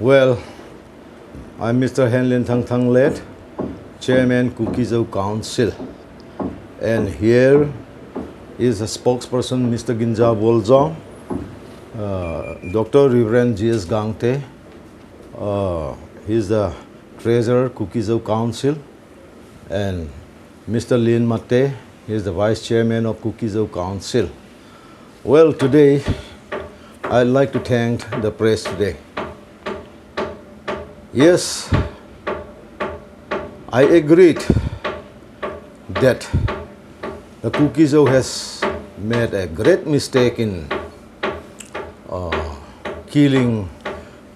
Well, I'm Mr. Henlin Thang Thang Let, Chairman Kuki-Zo Council. And here is a spokesperson, Mr. Ginja Bolzong, Dr. Reverend G.S. Gangte. He's the Treasurer, Kuki-Zo Council. And Mr. Lin Mate, he's the Vice Chairman of Kuki-Zo Council. Well, today, I'd like to thank the press today. Yes, I agreed that the Kuki-Zo has made a great mistake in killing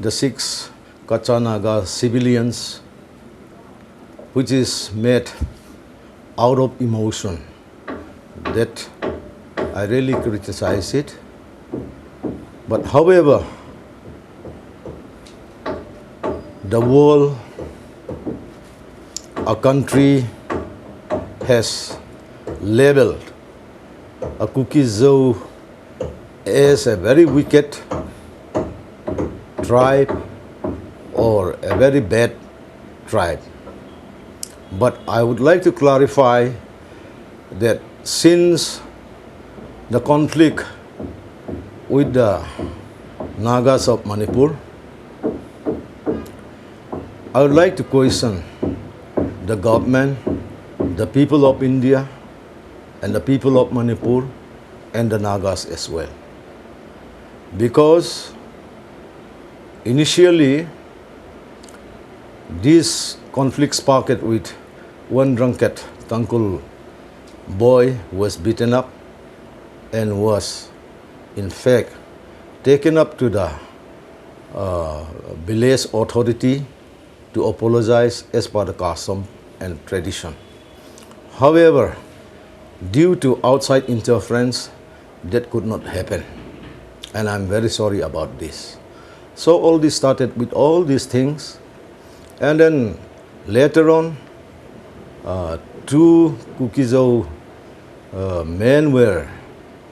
the 6 Kachanaga civilians, which is made out of emotion. That I really criticize it. But however, the world, a country has labeled a Kuki-Zo as a very wicked tribe or a very bad tribe. But I would like to clarify that since the conflict with the Nagas of Manipur, I would like to question the government, the people of India, and the people of Manipur, and the Nagas as well. Because initially, this conflict sparked with one drunkard Tangkul boy who was beaten up and was, in fact, taken up to the village authority to apologize as per the custom and tradition. However, due to outside interference, that could not happen. And I'm very sorry about this. So all this started with all these things. And then later on, 2 Kuki-Zo men were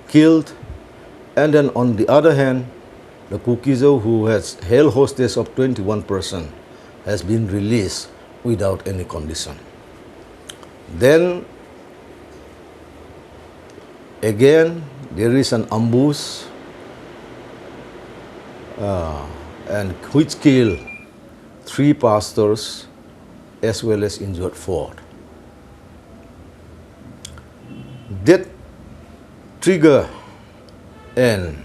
killed. And then on the other hand, the Kuki-Zo who has held hostage of 21 persons has been released without any condition. Then again, there is an ambush and which killed 3 pastors as well as injured 4. That trigger and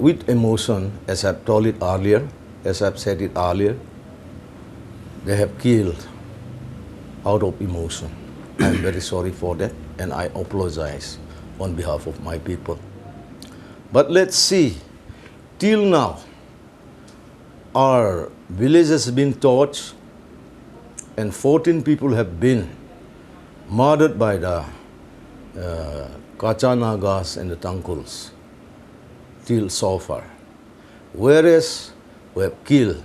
with emotion, as I've told it earlier, as I've said it earlier, they have killed out of emotion. I'm very sorry for that, and I apologize on behalf of my people. But let's see, till now, our village has been torched, and 14 people have been murdered by the Kachanagas and the Tangkuls till so far. Whereas we have killed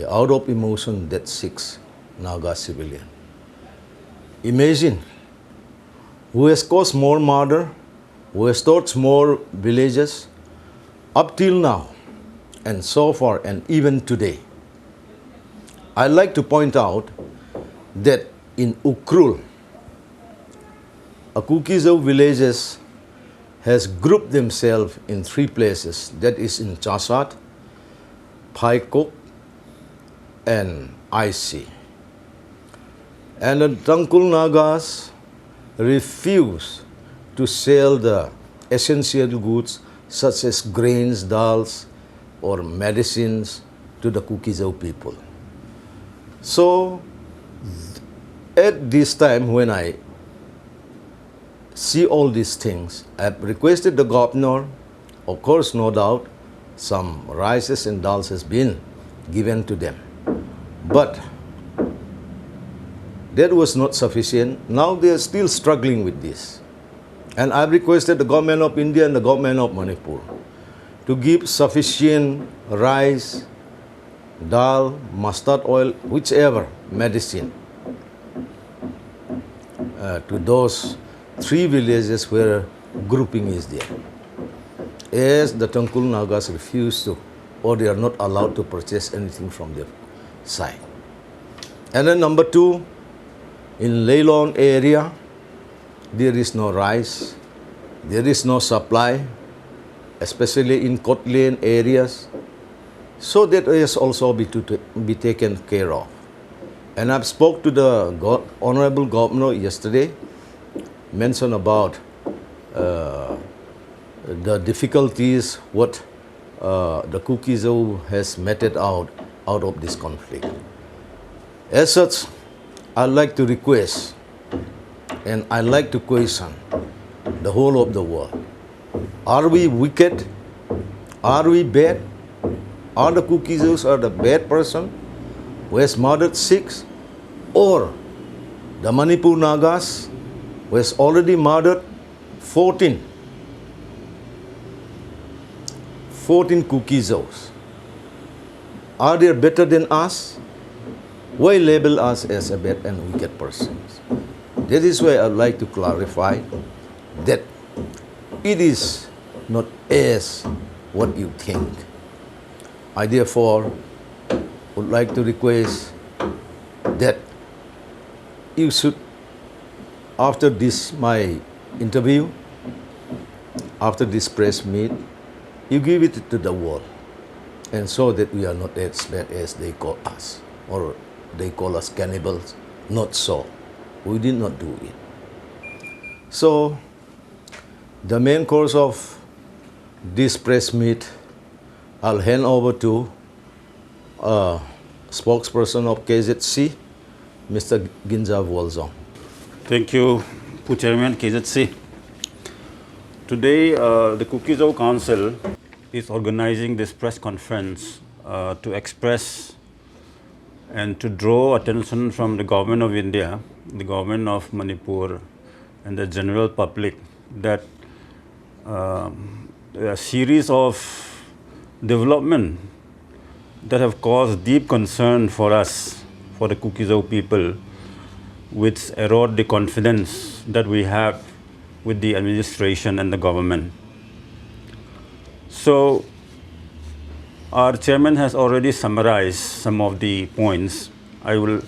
out of emotion that 6 Naga civilian. Imagine who has caused more murder, who has torched more villages up till now and so far and even today. I'd like to point out that in Ukrul, a Kuki-Zo villages has grouped themselves in 3 places, that is in Chasat, Phaikok, and IC. And the Tangkul Nagas refuse to sell the essential goods such as grains, dals, or medicines to the Kuki-Zo people. So, at this time when I see all these things, I have requested the governor, of course, no doubt, some rices and dals has been given to them. But that was not sufficient. Now they are still struggling with this. And I've requested the government of India and the government of Manipur to give sufficient rice, dal, mustard oil, whichever medicine to those 3 villages where grouping is there. As the Tangkul Nagas refuse to or they are not allowed to purchase anything from their side. And then number two, in Leilong area, there is no rice, there is no supply, especially in Kotlen areas. So that is also be taken care of. And I've spoke to the Honorable Governor yesterday, mentioned about the difficulties what the Kuki-Zo has meted out of this conflict. As such, I'd like to request and I'd like to question the whole of the world. Are we wicked? Are we bad? Are the Kuki-Zos are the bad person who has murdered 6? Or the Manipur Nagas who has already murdered 14 Kuki-Zos? Are they better than us? Why label us as a bad and wicked persons? That is why I'd like to clarify that it is not as what you think. I therefore would like to request that you should, after this my interview, after this press meet, you give it to the world and so that we are not as bad as they call us, or they call us cannibals. Not so. We did not do it. So the main course of this press meet, I'll hand over to spokesperson of KZC, Mr. Ginza Wolzong. Thank you, Chairman KZC. Today, the Kuki-Zo Council is organizing this press conference to express and to draw attention from the government of India, the government of Manipur, and the general public that a series of development that have caused deep concern for us, for the Kuki-Zo people, which erode the confidence that we have with the administration and the government. So, our chairman has already summarized some of the points. I will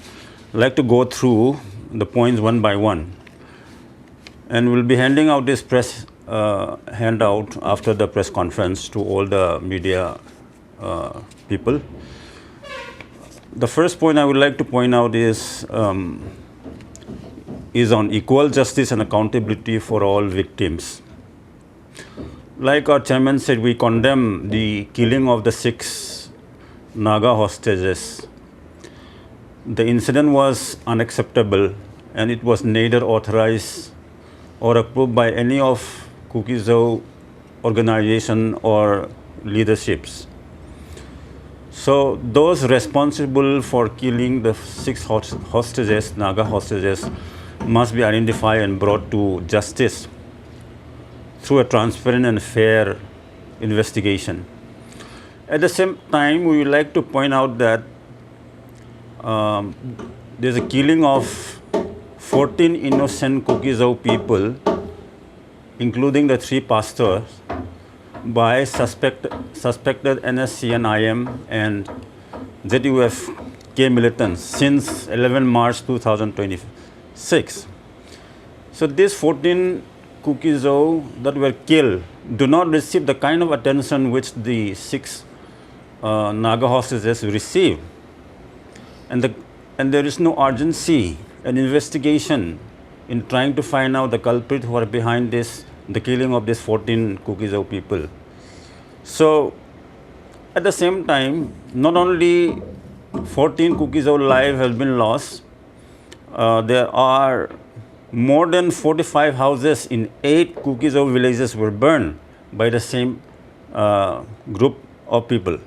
like to go through the points one by one. And we'll be handing out this press handout after the press conference to all the media people. The first point I would like to point out is on equal justice and accountability for all victims. Like our chairman said, we condemn the killing of the 6 Naga hostages. The incident was unacceptable and it was neither authorized or approved by any of Kuki-Zo organization or leaderships. So those responsible for killing the 6 hostages, Naga hostages, must be identified and brought to justice through a transparent and fair investigation. At the same time, we would like to point out that there's a killing of 14 innocent Kuki-Zo people, including the 3 pastors, by suspected NSCN-IM and ZUFK militants since 11 March 2026. So these 14 Kuki-Zo that were killed do not receive the kind of attention which the 6 Naga hostages received. And there is no urgency and investigation in trying to find out the culprit who are behind this, the killing of these 14 Kuki-Zo people. So at the same time, not only 14 Kuki-Zo lives have been lost, there are more than 45 houses in 8 Kuki-Zo villages were burned by the same group of people.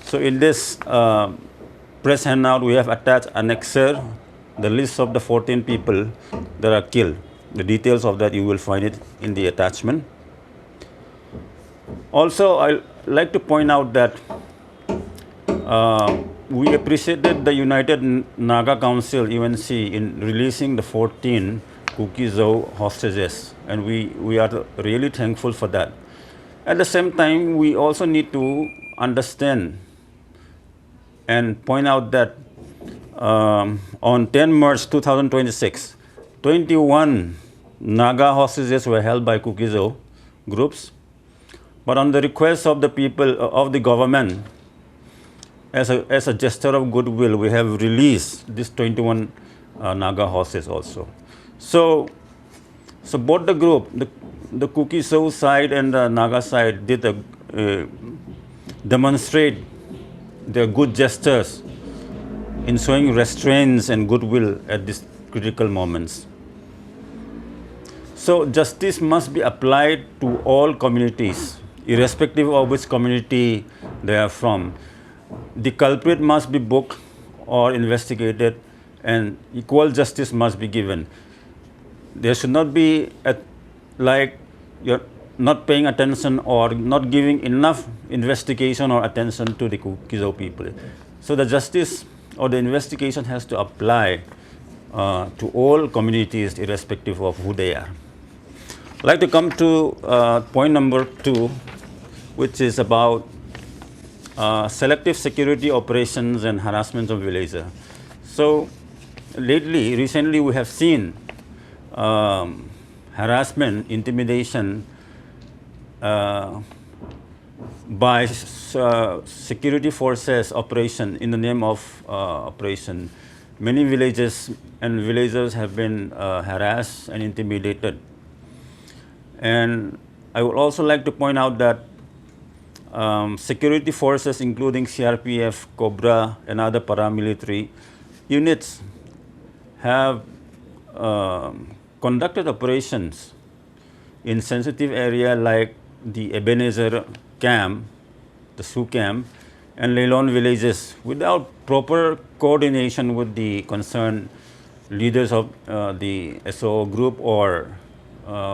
So in this press handout, we have attached annexer, the list of the 14 people that are killed. The details of that you will find it in the attachment. Also, I'd like to point out that we appreciated the United Naga Council, UNC, in releasing the 14 Kuki-Zo hostages, and we are really thankful for that. At the same time, we also need to understand and point out that on 10 March 2026, 21 Naga hostages were held by Kuki-Zo groups, but on the request of the people, of the government, as a gesture of goodwill, we have released these 21 Naga hostages also. So both the group, the Kuki-Zo side and the Naga side, did demonstrate their good gestures in showing restraints and goodwill at these critical moments. So justice must be applied to all communities, irrespective of which community they are from. The culprit must be booked or investigated, and equal justice must be given. There should not be like you're not paying attention or not giving enough investigation or attention to the Kuki-Zo people. So the justice or the investigation has to apply to all communities, irrespective of who they are. I'd like to come to point number 2, which is about selective security operations and harassment of villagers. So recently we have seen harassment, intimidation by security forces operation in the name of operation. Many villages and villagers have been harassed and intimidated. And I would also like to point out that security forces, including CRPF, Cobra, and other paramilitary units, have conducted operations in sensitive area like the Ebenezer camp, the Sioux camp, and Leilon villages without proper coordination with the concerned leaders of the SO group or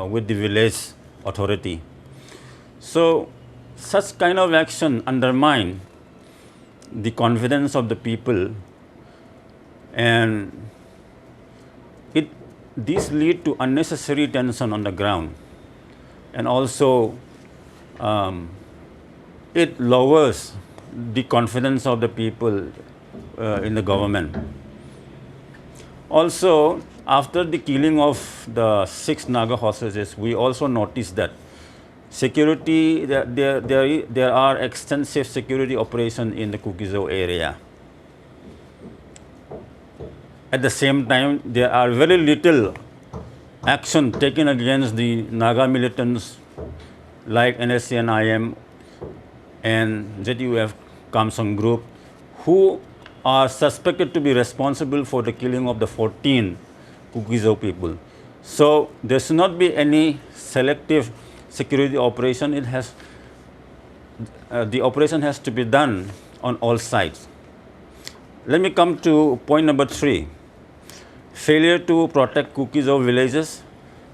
with the village authority. So such kind of action undermine the confidence of the people, and these lead to unnecessary tension on the ground, and also it lowers the confidence of the people in the government. Also, after the killing of the 6 Naga hostages, we also noticed that security, there are extensive security operations in the Kuki-Zo area. At the same time, there are very little action taken against the Naga militants like NSC and IM and ZUF Kamsang group, who are suspected to be responsible for the killing of the 14 Kuki-Zo people. So there should not be any selective security operation. The operation has to be done on all sides. Let me come to point number 3. Failure to protect Kuki-Zo villages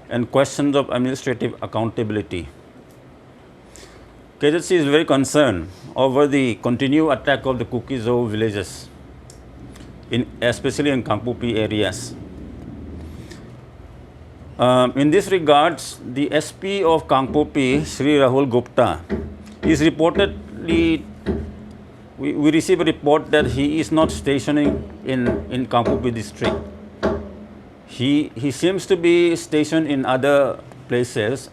and questions of administrative accountability. KZC is very concerned over the continued attack of the Kuki-Zo villages, especially in Kangpupi areas. In this regards, the SP of Kangpupi, Sri Rahul Gupta, is reportedly, we receive a report that he is not stationing in Kangpupi district. He seems to be stationed in other places.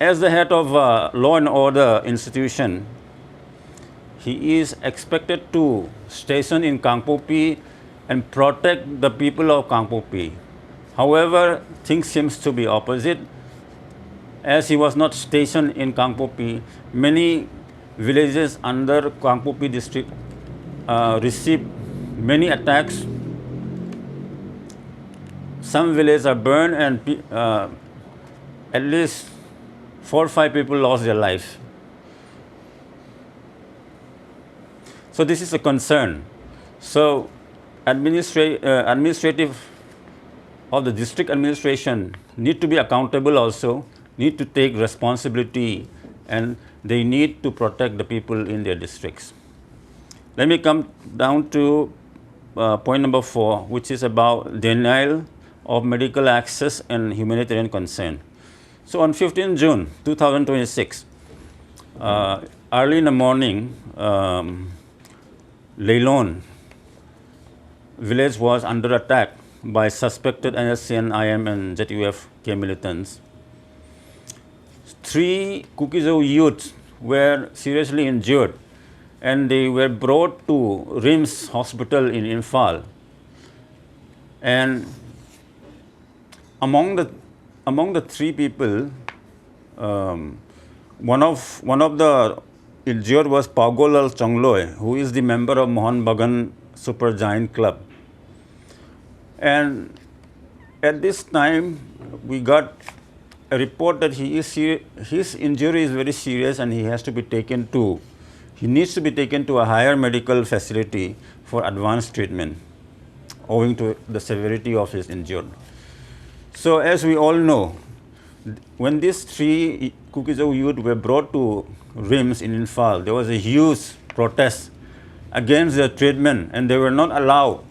As the head of law and order institution, he is expected to station in Kangpupi and protect the people of Kangpupi. However, things seems to be opposite. As he was not stationed in Kangpupi, many villages under Kangpupi district received many attacks. Some villages are burned, and at least 4 or 5 people lost their life. So this is a concern. So administrative of the district administration need to be accountable also, need to take responsibility, and they need to protect the people in their districts. Let me come down to point number 4, which is about denial of medical access and humanitarian concern. So on 15 June 2026, early in the morning, Leilon village was under attack by suspected NSCN, IM and ZUFK militants. 3 Kuki-Zo youths were seriously injured and they were brought to RIMS hospital in Imphal. And among the 3 people, one of the injured was Paugolal Chongloy, who is the member of Mohan Bagan Super Giant Club. And at this time, we got a report that his injury is very serious and he needs to be taken to a higher medical facility for advanced treatment, owing to the severity of his injury. So as we all know, when these 3 Kuki-Zo youth were brought to RIMS in Imphal, there was a huge protest against their treatment, and they were not allowed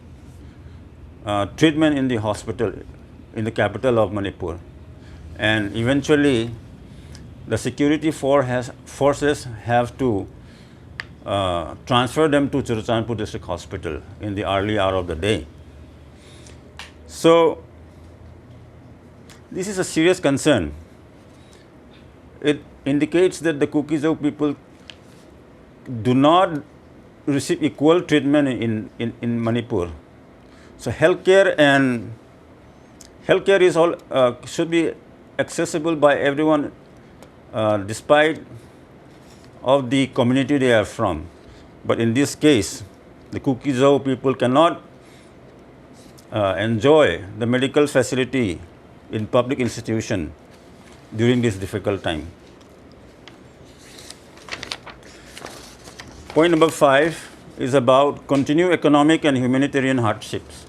treatment in the hospital in the capital of Manipur. And eventually, the security forces have to transfer them to Churachandpur District Hospital in the early hour of the day. So, this is a serious concern. It indicates that the Kuki-Zo people do not receive equal treatment in Manipur. So healthcare is all should be accessible by everyone, despite of the community they are from. But in this case, the Kuki-Zo people cannot enjoy the medical facility in public institution during this difficult time. Point number 5 is about continued economic and humanitarian hardships.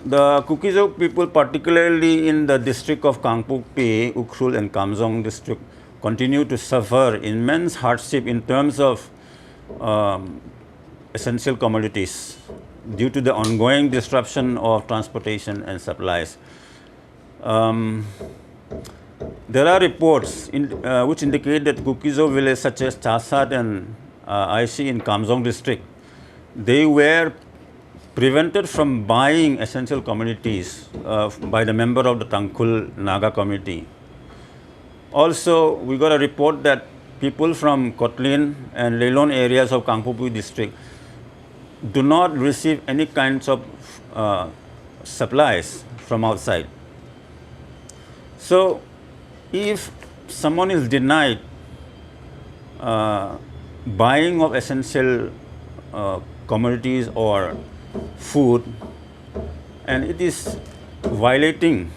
The Kuki-Zo people, particularly in the district of Kangpokpi, Ukhrul and Kamjong district, continue to suffer immense hardship in terms of essential commodities due to the ongoing disruption of transportation and supplies. There are reports which indicate that Kuki-Zo villages such as Chasat and IC in Kamjong district, they were prevented from buying essential commodities by the member of the Tangkhul Naga community. Also, we got a report that people from Kotlin and Leilon areas of Kangpokpi district do not receive any kinds of supplies from outside. So, if someone is denied buying of essential commodities or food, and it is violating,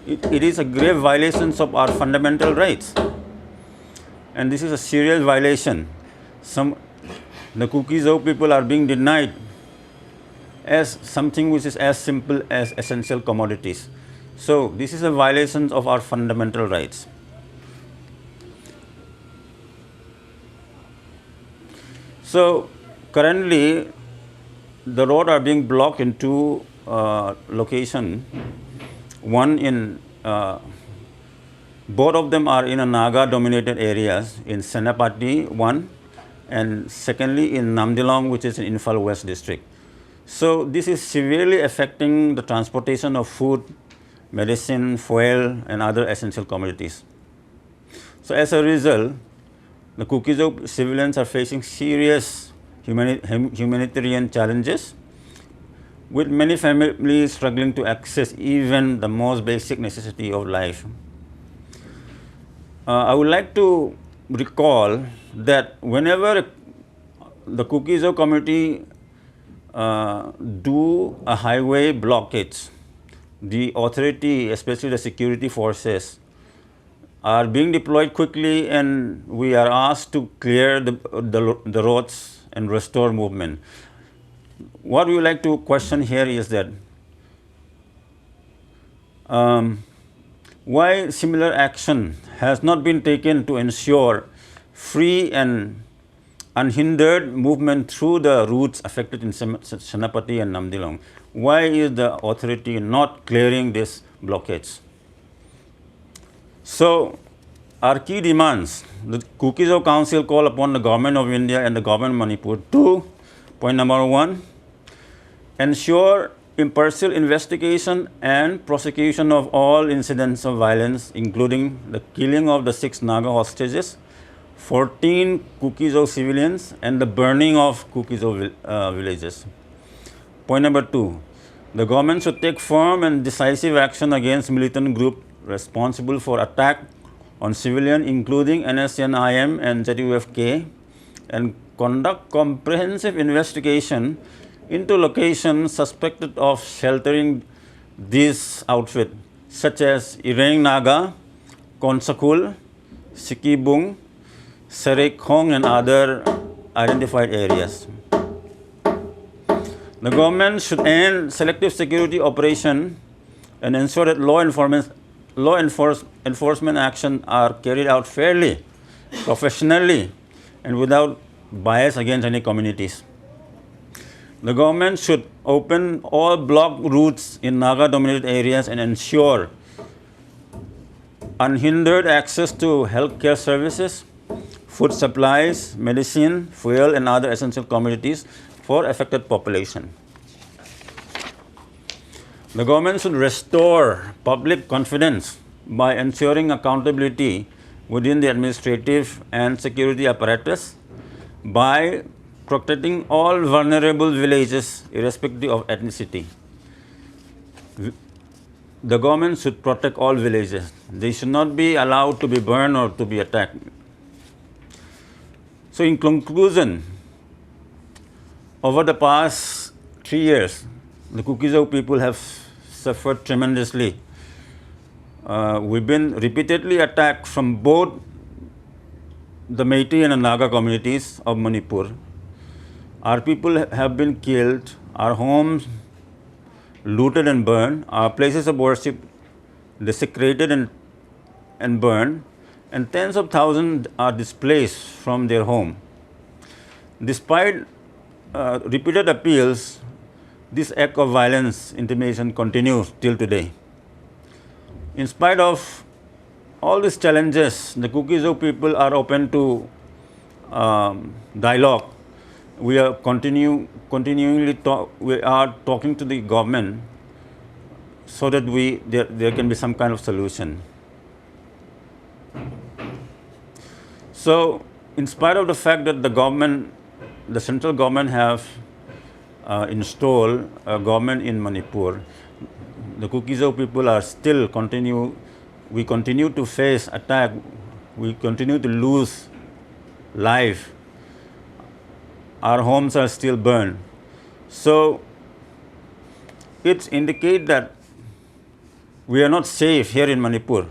it is a grave violation of our fundamental rights, and this is a serious violation. The Kuki-Zo people are being denied as something which is as simple as essential commodities. So this is a violation of our fundamental rights. So currently, the roads are being blocked in 2 locations. One in, both of them are in a Naga-dominated areas in Senapati, one, and secondly in Namdilong, which is in Imphal West district. So this is severely affecting the transportation of food, medicine, fuel, and other essential commodities. So as a result, the Kuki-Zo civilians are facing serious humanitarian challenges, with many families struggling to access even the most basic necessity of life. I would like to recall that whenever the Kuki-Zo community do a highway blockage, the authority, especially the security forces, are being deployed quickly, and we are asked to clear the roads and restore movement. What we would like to question here is that why similar action has not been taken to ensure free and unhindered movement through the routes affected in Senapati and Namdilong? Why is the authority not clearing these blockades? So, our key demands, the Kuki-Zo Council call upon the Government of India and the Government of Manipur to, point number 1, ensure impartial investigation and prosecution of all incidents of violence, including the killing of the 6 Naga hostages, 14 Kuki-Zo civilians, and the burning of Kuki-Zo villages. Point number 2, the government should take firm and decisive action against militant groups responsible for attack on civilians, including NSCN-IM and ZUFK, and conduct comprehensive investigation into locations suspected of sheltering these outfits, such as Ireng Naga, Konsakul, Sikibung, Serekhong, and other identified areas. The government should end selective security operation and ensure that law enforcement actions are carried out fairly, professionally, and without bias against any communities. The government should open all block routes in Naga-dominated areas and ensure unhindered access to healthcare services, food supplies, medicine, fuel, and other essential commodities for affected population. The government should restore public confidence by ensuring accountability within the administrative and security apparatus by protecting all vulnerable villages irrespective of ethnicity. The government should protect all villages. They should not be allowed to be burned or to be attacked. So in conclusion, over the past 3 years, the Kuki-Zo people have suffered tremendously. We've been repeatedly attacked from both the Meitei and the Naga communities of Manipur. Our people have been killed, our homes looted and burned, our places of worship desecrated and burned, and tens of thousands are displaced from their home. Despite repeated appeals, this act of violence, intimidation continues till today. In spite of all these challenges, the Kuki-Zo people are open to dialogue. We are talking to the government so that there can be some kind of solution. So, in spite of the fact that the central government have installed a government in Manipur, the Kuki-Zo people are still we continue to face attack, we continue to lose life. Our homes are still burned. So, it indicates that we are not safe here in Manipur.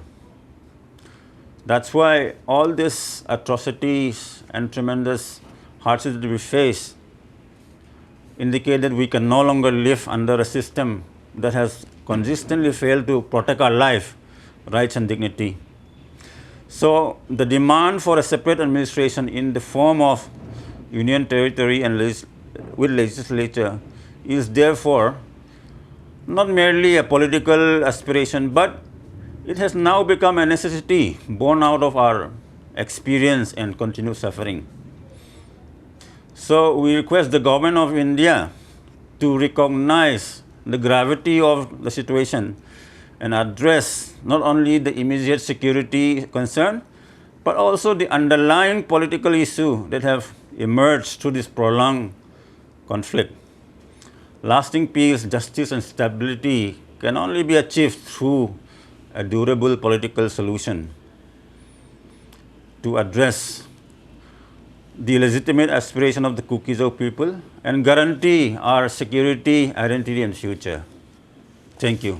That's why all these atrocities and tremendous hardships that we face indicate that we can no longer live under a system that has consistently failed to protect our life, rights, and dignity. So, the demand for a separate administration in the form of union territory and with legislature is therefore not merely a political aspiration, but it has now become a necessity born out of our experience and continued suffering. So, we request the Government of India to recognize the gravity of the situation and address not only the immediate security concern, but also the underlying political issue that have emerged through this prolonged conflict. Lasting peace, justice, and stability can only be achieved through a durable political solution to address the legitimate aspiration of the Kuki-Zo people and guarantee our security, identity, and future. Thank you.